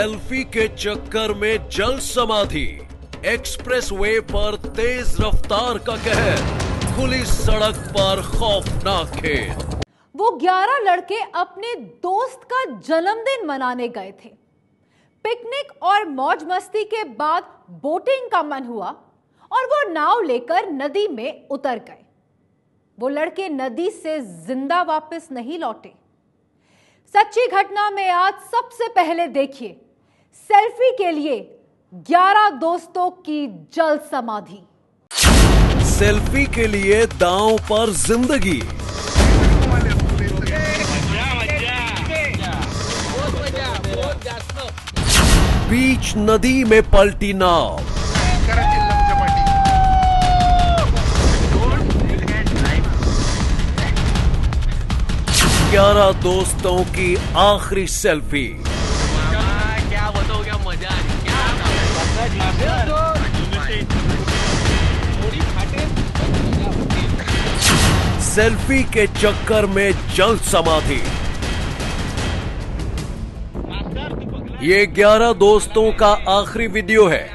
Selfie के चक्कर में जल समाधि, एक्सप्रेसवे पर तेज रफ्तार का कहर, खुली सड़क पर खौफनाक खेल। वो 11 लड़के अपने दोस्त का जन्मदिन मनाने गए थे। पिकनिक और मौज मस्ती के बाद बोटिंग का मन हुआ और वो नाव लेकर नदी में उतर गए। वो लड़के नदी से जिंदा वापस नहीं लौटे। सच्ची घटना में आज सबसे पहले देखिए सेल्फी के लिए 11 दोस्तों की जल समाधि। सेल्फी के लिए दांव पर जिंदगी। बीच नदी में पलटी नाव। ग्यारह दोस्तों की आखिरी सेल्फी। क्या बताओ, क्या मजा सेल्फी के चक्कर में जल समाधि। ये 11 दोस्तों का आखिरी वीडियो है।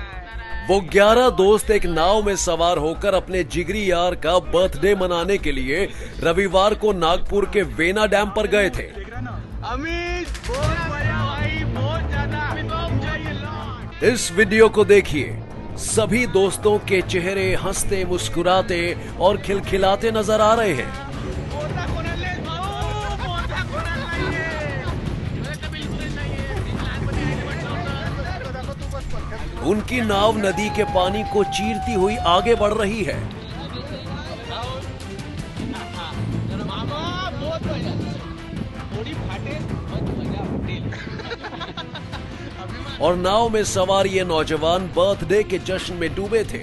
वो 11 दोस्त एक नाव में सवार होकर अपने जिगरी यार का बर्थडे मनाने के लिए रविवार को नागपुर के वेना डैम पर गए थे। अमित, बहुत मजा भाई, बहुत ज्यादा। इस वीडियो को देखिए। सभी दोस्तों के चेहरे हंसते मुस्कुराते और खिलखिलाते नजर आ रहे हैं। उनकी नाव नदी के पानी को चीरती हुई आगे बढ़ रही है। और नाव में सवार ये नौजवान बर्थडे के जश्न में डूबे थे।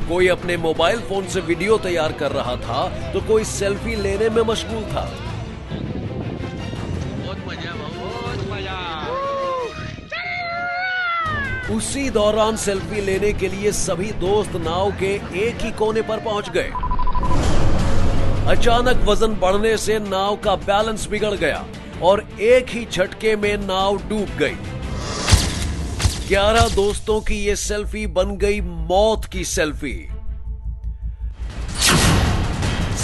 कोई अपने मोबाइल फोन से वीडियो तैयार कर रहा था तो कोई सेल्फी लेने में मशगूल था। उसी दौरान सेल्फी लेने के लिए सभी दोस्त नाव के एक ही कोने पर पहुंच गए। अचानक वजन बढ़ने से नाव का बैलेंस बिगड़ गया और एक ही झटके में नाव डूब गई। 11 दोस्तों की ये सेल्फी बन गई मौत की सेल्फी।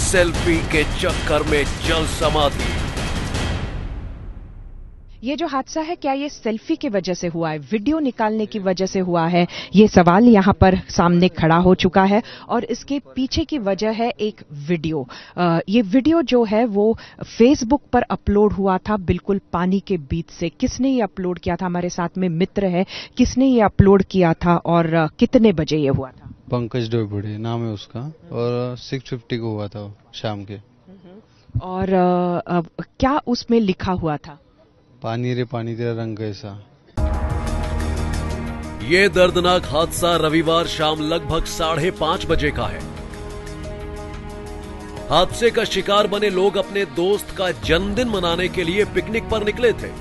सेल्फी के चक्कर में जल समाधि। ये जो हादसा है, क्या ये सेल्फी की वजह से हुआ है, वीडियो निकालने की वजह से हुआ है? ये सवाल यहाँ पर सामने खड़ा हो चुका है और इसके पीछे की वजह है एक वीडियो। ये वीडियो जो है वो फेसबुक पर अपलोड हुआ था बिल्कुल पानी के बीच से। किसने ये अपलोड किया था? हमारे साथ में मित्र है, किसने ये अपलोड किया था और कितने बजे ये हुआ था? पंकज डोबड़े नाम है उसका और 6:50 को हुआ था शाम के। और क्या उसमें लिखा हुआ था? पानी रे पानी तेरा रंग कैसा। ये दर्दनाक हादसा रविवार शाम लगभग 5:30 बजे का है। हादसे का शिकार बने लोग अपने दोस्त का जन्मदिन मनाने के लिए पिकनिक पर निकले थे।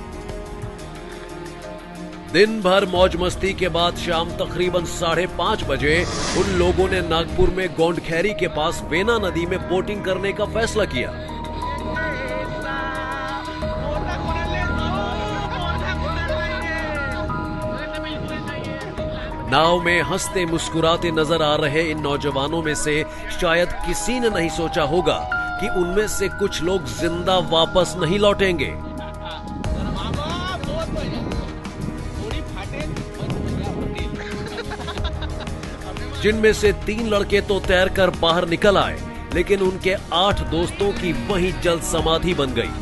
दिन भर मौज मस्ती के बाद शाम तकरीबन 5:30 बजे उन लोगों ने नागपुर में गोंडखैरी के पास वेना नदी में बोटिंग करने का फैसला किया। नाव में हंसते मुस्कुराते नजर आ रहे इन नौजवानों में से शायद किसी ने नहीं सोचा होगा कि उनमें से कुछ लोग जिंदा वापस नहीं लौटेंगे। जिनमें से 3 लड़के तो तैरकर बाहर निकल आए, लेकिन उनके 8 दोस्तों की वहीं जल समाधि बन गई।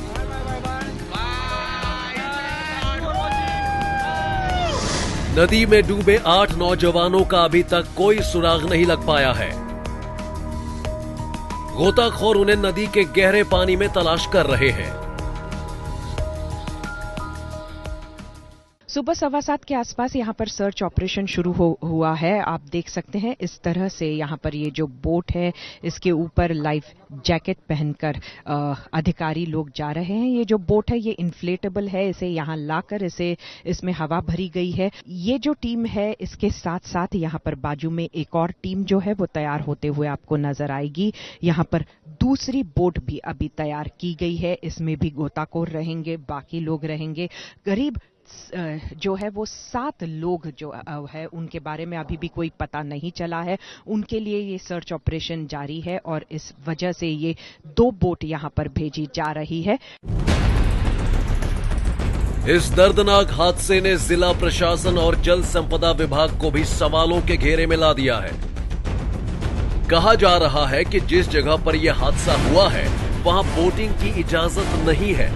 नदी में डूबे 8 नौजवानों का अभी तक कोई सुराग नहीं लग पाया है। गोताखोर उन्हें नदी के गहरे पानी में तलाश कर रहे हैं। सुबह 7:15 के आसपास यहाँ पर सर्च ऑपरेशन शुरू हुआ है। आप देख सकते हैं इस तरह से यहाँ पर ये जो बोट है इसके ऊपर लाइफ जैकेट पहनकर अधिकारी लोग जा रहे हैं। ये जो बोट है ये इन्फ्लेटेबल है, इसे यहाँ लाकर इसमें हवा भरी गई है। ये जो टीम है इसके साथ साथ यहाँ पर बाजू में एक और टीम जो है वो तैयार होते हुए आपको नजर आएगी। यहाँ पर दूसरी बोट भी अभी तैयार की गई है, इसमें भी गोताखोर रहेंगे, बाकी लोग रहेंगे। करीब जो है वो 7 लोग जो है उनके बारे में अभी भी कोई पता नहीं चला है। उनके लिए ये सर्च ऑपरेशन जारी है और इस वजह से ये 2 बोट यहां पर भेजी जा रही है। इस दर्दनाक हादसे ने जिला प्रशासन और जल संपदा विभाग को भी सवालों के घेरे में ला दिया है। कहा जा रहा है कि जिस जगह पर यह हादसा हुआ है वहां बोटिंग की इजाजत नहीं है।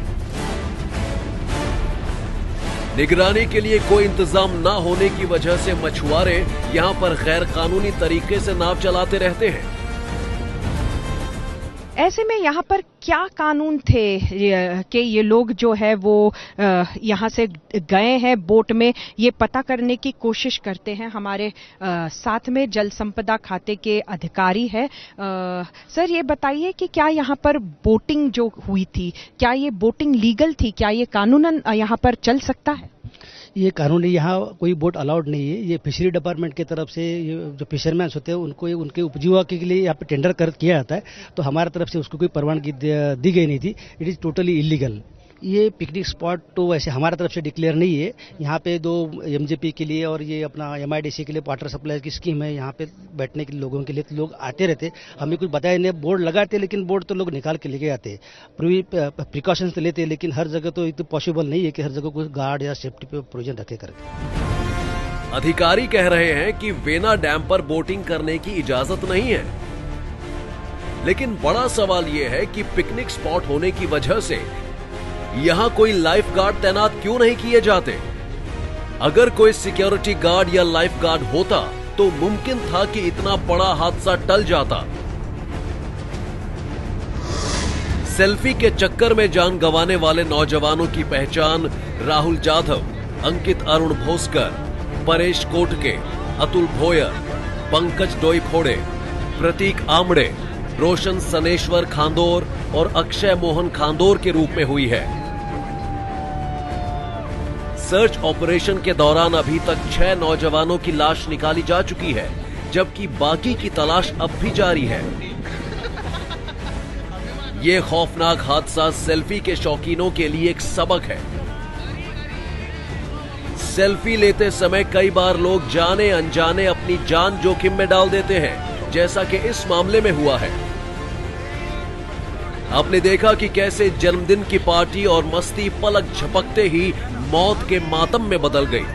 निगरानी के लिए कोई इंतजाम न होने की वजह से मछुआरे यहां पर गैर कानूनी तरीके से नाव चलाते रहते हैं। ऐसे में यहाँ पर क्या कानून थे कि ये लोग जो है वो यहाँ से गए हैं बोट में, ये पता करने की कोशिश करते हैं। हमारे साथ में जल संपदा खाते के अधिकारी है। सर ये बताइए कि क्या यहाँ पर बोटिंग जो हुई थी, क्या ये बोटिंग लीगल थी, क्या ये कानूनन यहाँ पर चल सकता है? ये कानूनी यहाँ कोई बोट अलाउड नहीं है। ये फिशरी डिपार्टमेंट की तरफ से जो फिशरमैन होते हैं उनको उनके उपजीविका के लिए यहाँ पे टेंडर किया जाता है, तो हमारी तरफ से उसको कोई परवानगी दी गई नहीं थी। It is totally illegal. ये पिकनिक स्पॉट तो वैसे हमारी तरफ से डिक्लेयर नहीं है। यहाँ पे 2 एमजेपी के लिए और ये अपना MIDC के लिए वाटर सप्लाई की स्कीम है। यहाँ पे बैठने के लिए लोगों के लिए तो लोग आते रहते, हमें कुछ बताया नहीं। बोर्ड लगाते लेकिन बोर्ड तो लोग निकाल के लेके आते, प्रिकॉशंस तो लेते, लेकिन हर जगह तो इतना पॉसिबल नहीं है कि हर जगह कोई गार्ड या सेफ्टी पे प्रोविजन रखे करके। अधिकारी कह रहे हैं कि वेना डैम पर बोटिंग करने की इजाजत नहीं है, लेकिन बड़ा सवाल यह है कि पिकनिक स्पॉट होने की वजह से यहां कोई लाइफ गार्ड तैनात क्यों नहीं किए जाते? अगर कोई सिक्योरिटी गार्ड या लाइफ गार्ड होता तो मुमकिन था कि इतना बड़ा हादसा टल जाता। सेल्फी के चक्कर में जान गंवाने वाले नौजवानों की पहचान राहुल जाधव, अंकित अरुण भोसकर, परेश कोटके, अतुल भोयर, पंकज डोईफोड़े, प्रतीक आमड़े, रोशन सनेश्वर खांदोर और अक्षय मोहन खांदोर के रूप में हुई है। सर्च ऑपरेशन के दौरान अभी तक 6 नौजवानों की लाश निकाली जा चुकी है, जबकि बाकी की तलाश अब भी जारी है। ये खौफनाक हादसा सेल्फी के शौकीनों के लिए एक सबक है। सेल्फी लेते समय कई बार लोग जाने अनजाने अपनी जान जोखिम में डाल देते हैं, जैसा कि इस मामले में हुआ है। आपने देखा कि कैसे जन्मदिन की पार्टी और मस्ती पलक झपकते ही मौत के मातम में बदल गई।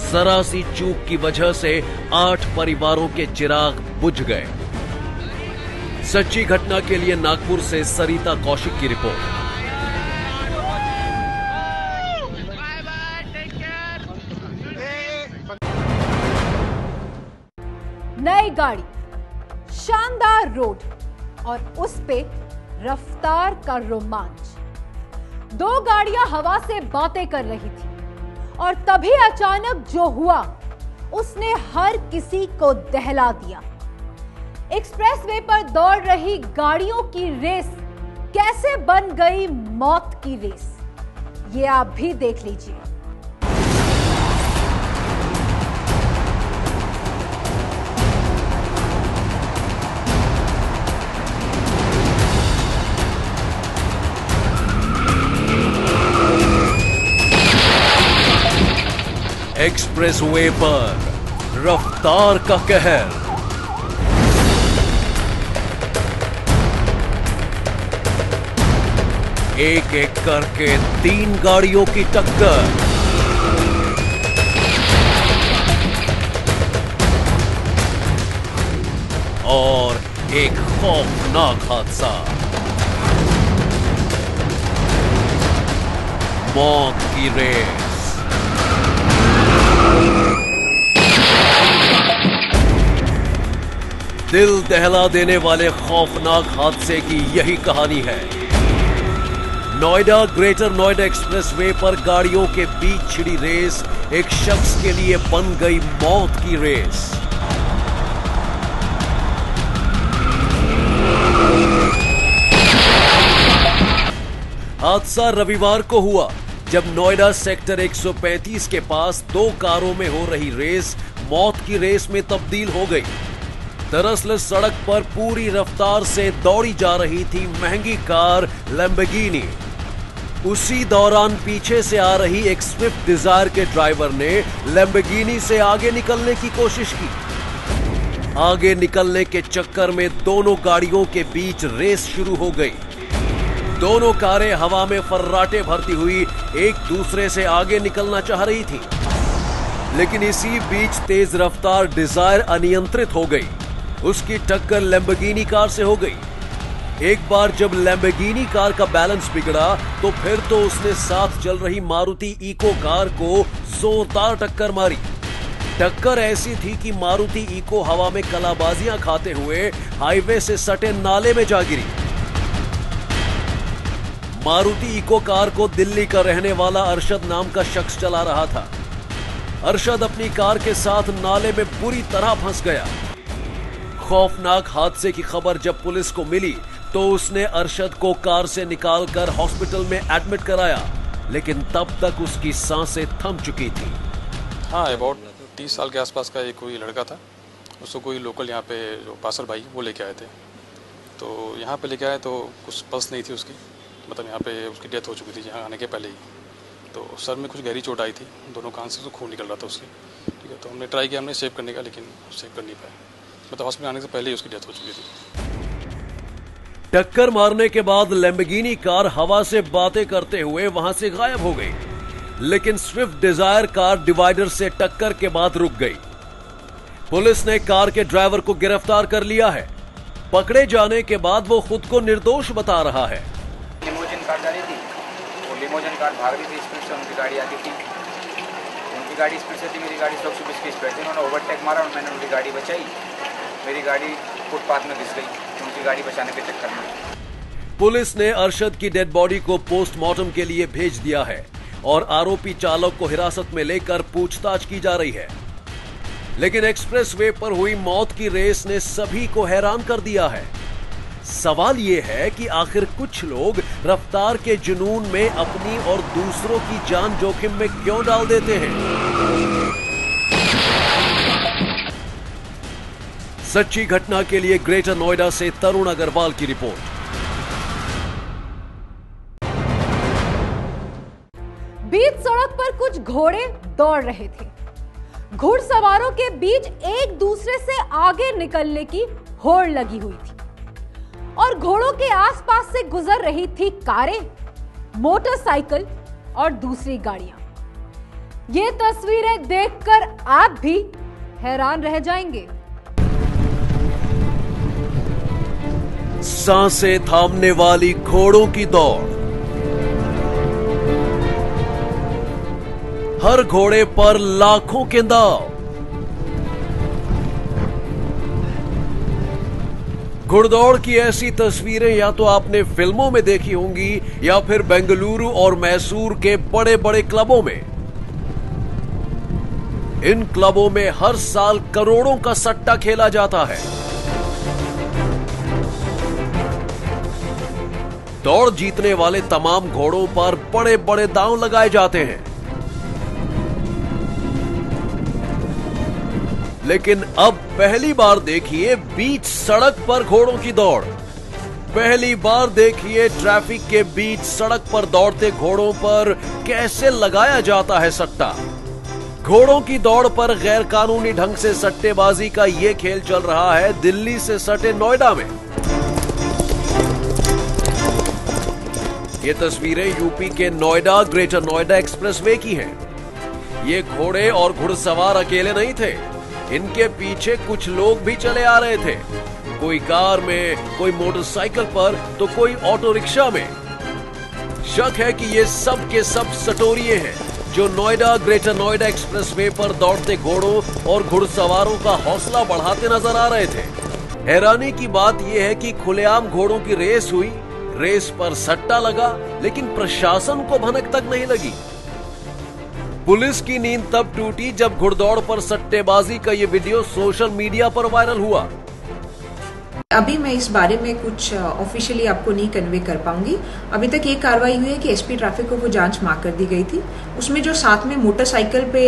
जरा सी चूक की वजह से 8 परिवारों के चिराग बुझ गए। सच्ची घटना के लिए नागपुर से सरिता कौशिक की रिपोर्ट। नई गाड़ी, शानदार रोड और उस पे रफ्तार का रोमांच। 2 गाड़ियां हवा से बातें कर रही थी और तभी अचानक जो हुआ उसने हर किसी को दहला दिया। एक्सप्रेसवे पर दौड़ रही गाड़ियों की रेस कैसे बन गई मौत की रेस, ये आप भी देख लीजिए। एक्सप्रेसवे पर रफ्तार का कहर। एक एक करके 3 गाड़ियों की टक्कर। और एक खौफनाक हादसा, मौत की रेस। दिल दहला देने वाले खौफनाक हादसे की यही कहानी है। नोएडा ग्रेटर नोएडा एक्सप्रेसवे पर गाड़ियों के बीच छिड़ी रेस एक शख्स के लिए बन गई मौत की रेस। हादसा रविवार को हुआ जब नोएडा सेक्टर 135 के पास 2 कारों में हो रही रेस मौत की रेस में तब्दील हो गई। दरअसल सड़क पर पूरी रफ्तार से दौड़ी जा रही थी महंगी कार लैम्बोर्गिनी। उसी दौरान पीछे से आ रही एक स्विफ्ट डिजायर के ड्राइवर ने लैम्बोर्गिनी से आगे निकलने की कोशिश की। आगे निकलने के चक्कर में दोनों गाड़ियों के बीच रेस शुरू हो गई। दोनों कारें हवा में फर्राटे भरती हुई एक दूसरे से आगे निकलना चाह रही थी, लेकिन इसी बीच तेज रफ्तार डिजायर अनियंत्रित हो गई। उसकी टक्कर लैम्बोर्गिनी कार से हो गई। एक बार जब लैम्बोर्गिनी कार का बैलेंस बिगड़ा तो फिर तो उसने साथ चल रही मारुति इको कार को जोरदार टक्कर मारी। टक्कर ऐसी थी कि मारुति इको हवा में कलाबाजियां खाते हुए हाईवे से सटे नाले में जा गिरी। मारुति इको कार को दिल्ली का रहने वाला अरशद नाम का शख्स चला रहा था। अरशद अपनी कार के साथ नाले में बुरी तरह फंस गया। खौफनाक हादसे की खबर जब पुलिस को मिली तो उसने अरशद को कार से निकालकर हॉस्पिटल में एडमिट कराया, लेकिन तब तक उसकी सांसें थम चुकी थी। हाँ, अबाउट 30 साल के आसपास का एक कोई लड़का था। उसको कोई लोकल यहाँ पे जो पासर भाई वो लेके आए थे। तो यहाँ पे लेके आए तो कुछ पल्स नहीं थी उसकी, मतलब यहाँ पे उसकी डेथ हो चुकी थी यहाँ आने के पहले ही। तो सर में कुछ गहरी चोट आई थी, दोनों कान से तो खून निकल रहा था उसकी। ठीक है, तो हमने ट्राई किया हमने सेव करने का, लेकिन सेव कर नहीं पाए। मतलब हॉस्पिटल आने से पहले ही उसकी डेथ हो चुकी थी। टक्कर मारने के बाद लैम्बोर्गिनी कार हवा से बातें करते हुए वहां से गायब हो गई, लेकिन स्विफ्ट डिजायर कार डिवाइडर से टक्कर के बाद रुक गई। पुलिस ने कार के ड्राइवर को गिरफ्तार कर लिया है। पकड़े जाने के बाद वो खुद को निर्दोष बता रहा है। लिमोजिन कार जा रही थी, वो लिमोजिन कार भाग रही थी स्पीड से, उनकी गाड़ी आती थी। उनकी गाड़ी स्पीड से थी, मेरी गाड़ी 120 की स्पीड थी। उन्होंने ओवरटेक मारा और मैंने उनकी गाड़ी बचाई। मेरी गाड़ी फुटपाथ में घिस गई, उनकी गाड़ी बचाने के चक्कर में। पुलिस ने अरशद की डेड बॉडी को पोस्टमार्टम के लिए भेज दिया है और आरोपी चालक को हिरासत में लेकर पूछताछ की जा रही है। लेकिन एक्सप्रेसवे पर हुई मौत की रेस ने सभी को हैरान कर दिया है। सवाल यह है कि आखिर कुछ लोग रफ्तार के जुनून में अपनी और दूसरों की जान जोखिम में क्यों डाल देते हैं? सच्ची घटना के लिए ग्रेटर नोएडा से तरुण अग्रवाल की रिपोर्ट। बीच सड़क पर कुछ घोड़े दौड़ रहे थे। घुड़सवारों के बीच एक दूसरे से आगे निकलने की होड़ लगी हुई थी और घोड़ों के आसपास से गुजर रही थी कारें, मोटरसाइकिल और दूसरी गाड़ियां। ये तस्वीरें देखकर आप भी हैरान रह जाएंगे। सांसें थामने वाली घोड़ों की दौड़। हर घोड़े पर लाखों के दांव। घुड़दौड़ की ऐसी तस्वीरें या तो आपने फिल्मों में देखी होंगी या फिर बेंगलुरु और मैसूर के बड़े बड़े क्लबों में। इन क्लबों में हर साल करोड़ों का सट्टा खेला जाता है। दौड़ जीतने वाले तमाम घोड़ों पर बड़े बड़े दांव लगाए जाते हैं। लेकिन अब पहली बार देखिए बीच सड़क पर घोड़ों की दौड़। पहली बार देखिए ट्रैफिक के बीच सड़क पर दौड़ते घोड़ों पर कैसे लगाया जाता है सट्टा। घोड़ों की दौड़ पर गैर कानूनी ढंग से सट्टेबाजी का यह खेल चल रहा है दिल्ली से सटे नोएडा में। ये तस्वीरें यूपी के नोएडा ग्रेटर नोएडा एक्सप्रेसवे की हैं। ये घोड़े और घुड़सवार अकेले नहीं थे, इनके पीछे कुछ लोग भी चले आ रहे थे। कोई कार में, कोई मोटरसाइकिल पर तो कोई ऑटो रिक्शा में। शक है कि ये सब के सब सटोरिये हैं जो नोएडा ग्रेटर नोएडा एक्सप्रेसवे पर दौड़ते घोड़ों और घुड़सवारों का हौसला बढ़ाते नजर आ रहे थे। हैरानी की बात यह है कि खुलेआम घोड़ों की रेस हुई, रेस पर सट्टा लगा, लेकिन प्रशासन को भनक तक नहीं लगी। पुलिस की नींद तब टूटी जब घुड़दौड़ पर सट्टेबाजी का यह वीडियो सोशल मीडिया पर वायरल हुआ। अभी मैं इस बारे में कुछ ऑफिशियली आपको नहीं कन्वे कर पाऊंगी। अभी तक ये कार्रवाई हुई है कि एसपी ट्रैफिक को वो जांच मार्क कर दी गई थी। उसमें जो साथ में मोटरसाइकिल पे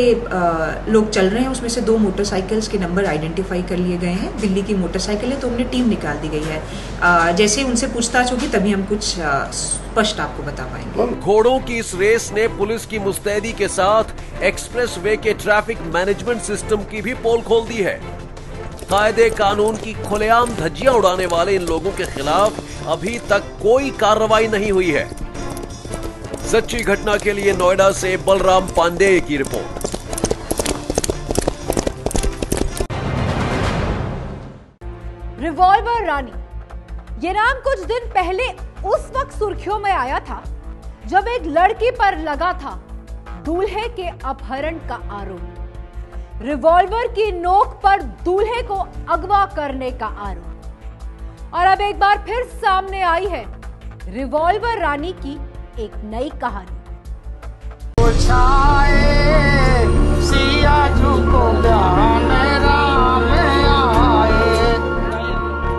लोग चल रहे हैं, उसमें से 2 मोटरसाइकिल्स के नंबर आइडेंटिफाई कर लिए गए हैं। दिल्ली की मोटरसाइकिल है, तो हमने टीम निकाल दी गई है। जैसे उनसे पूछताछ होगी तभी हम कुछ स्पष्ट आपको बता पाएंगे। घोड़ों की इस रेस ने पुलिस की मुस्तैदी के साथ एक्सप्रेस वे के ट्रैफिक मैनेजमेंट सिस्टम की भी पोल खोल दी है। कायदे कानून की खुलेआम धज्जियां उड़ाने वाले इन लोगों के खिलाफ अभी तक कोई कार्रवाई नहीं हुई है। सच्ची घटना के लिए नोएडा से बलराम पांडेय की रिपोर्ट। रिवॉल्वर रानी, ये नाम कुछ दिन पहले उस वक्त सुर्खियों में आया था जब एक लड़की पर लगा था दूल्हे के अपहरण का आरोप। रिवॉल्वर की नोक पर दूल्हे को अगवा करने का आरोप। और अब एक बार फिर सामने आई है रिवॉल्वर रानी की एक नई कहानी।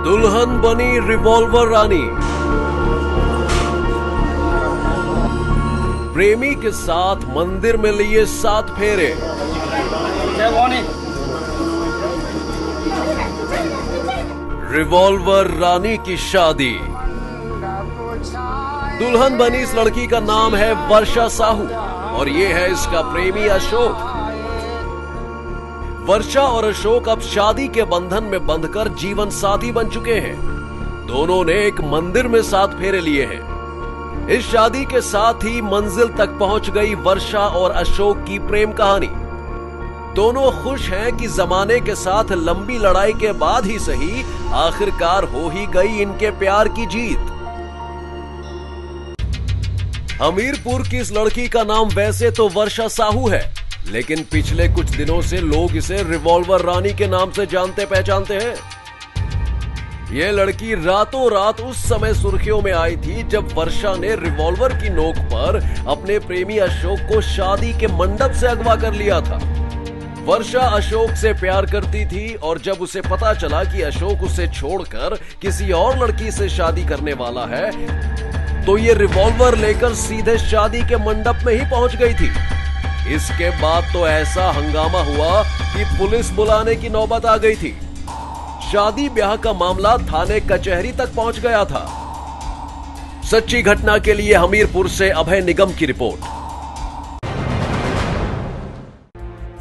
दुल्हन बनी रिवॉल्वर रानी। प्रेमी के साथ मंदिर में लिए 7 फेरे। रिवॉल्वर रानी की शादी। दुल्हन बनी इस लड़की का नाम है वर्षा साहू और ये है इसका प्रेमी अशोक। वर्षा और अशोक अब शादी के बंधन में बंधकर जीवन साथी बन चुके हैं। दोनों ने एक मंदिर में 7 फेरे लिए हैं। इस शादी के साथ ही मंजिल तक पहुंच गई वर्षा और अशोक की प्रेम कहानी। दोनों खुश हैं कि जमाने के साथ लंबी लड़ाई के बाद ही सही आखिरकार हो ही गई इनके प्यार की जीत। हमीरपुर की इस लड़की का नाम वैसे तो वर्षा साहू है, लेकिन पिछले कुछ दिनों से लोग इसे रिवॉल्वर रानी के नाम से जानते पहचानते हैं। यह लड़की रातों रात उस समय सुर्खियों में आई थी जब वर्षा ने रिवॉल्वर की नोक पर अपने प्रेमी अशोक को शादी के मंडप से अगवा कर लिया था। वर्षा अशोक से प्यार करती थी और जब उसे पता चला कि अशोक उसे छोड़कर किसी और लड़की से शादी करने वाला है, तो ये रिवॉल्वर लेकर सीधे शादी के मंडप में ही पहुंच गई थी। इसके बाद तो ऐसा हंगामा हुआ कि पुलिस बुलाने की नौबत आ गई थी। शादी ब्याह का मामला थाने कचहरी तक पहुंच गया था। सच्ची घटना के लिए हमीरपुर से अभय निगम की रिपोर्ट।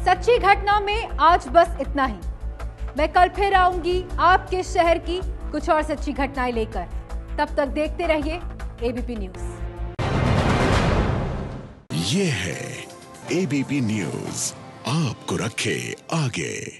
सच्ची घटना में आज बस इतना ही। मैं कल फिर आऊंगी आपके शहर की कुछ और सच्ची घटनाएं लेकर। तब तक देखते रहिए एबीपी न्यूज। ये है एबीपी न्यूज, आपको रखे आगे।